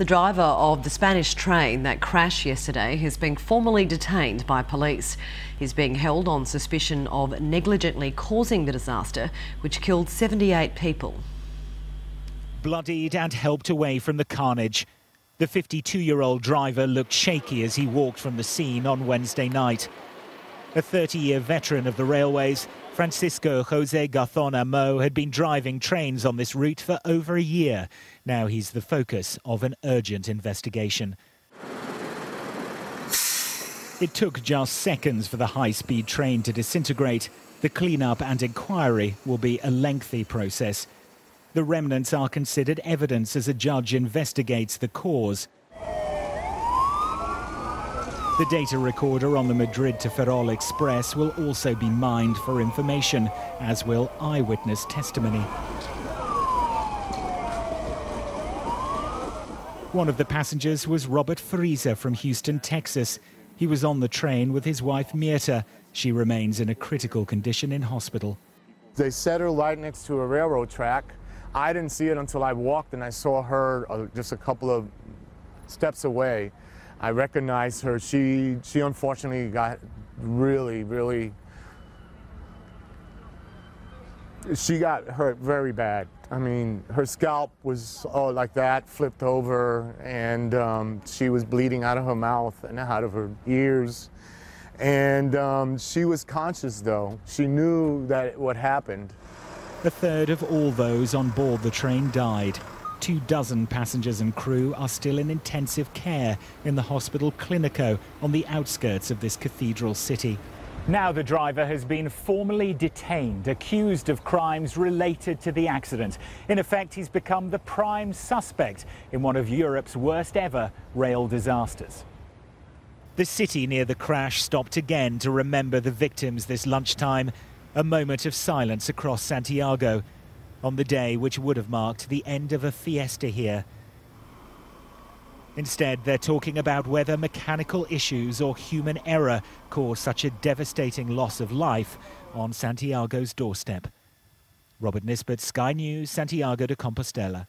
The driver of the Spanish train that crashed yesterday has been formally detained by police. He's being held on suspicion of negligently causing the disaster, which killed 78 people. Bloodied and helped away from the carnage, the 52-year-old driver looked shaky as he walked from the scene on Wednesday night. A 30-year veteran of the railways, Francisco Jose Garzon had been driving trains on this route for over a year. Now he's the focus of an urgent investigation. It took just seconds for the high-speed train to disintegrate. The clean-up and inquiry will be a lengthy process. The remnants are considered evidence as a judge investigates the cause. The data recorder on the Madrid to Ferrol Express will also be mined for information, as will eyewitness testimony. One of the passengers was Robert Frieser from Houston, Texas. He was on the train with his wife Mirta. She remains in a critical condition in hospital. They set her right next to a railroad track. I didn't see it until I walked and I saw her just a couple of steps away. I recognized her. She unfortunately got really, she got hurt very bad. I mean, her scalp was all like that, flipped over, and she was bleeding out of her mouth and out of her ears. And she was conscious, though. She knew that what happened. A third of all those on board the train died. 24 passengers and crew are still in intensive care in the hospital Clinico on the outskirts of this cathedral city. Now the driver has been formally detained, accused of crimes related to the accident. In effect, he's become the prime suspect in one of Europe's worst ever rail disasters. The city near the crash stopped again to remember the victims this lunchtime. A moment of silence across Santiago on the day which would have marked the end of a fiesta here. Instead, they're talking about whether mechanical issues or human error caused such a devastating loss of life on Santiago's doorstep. Robert Nisbet, Sky News, Santiago de Compostela.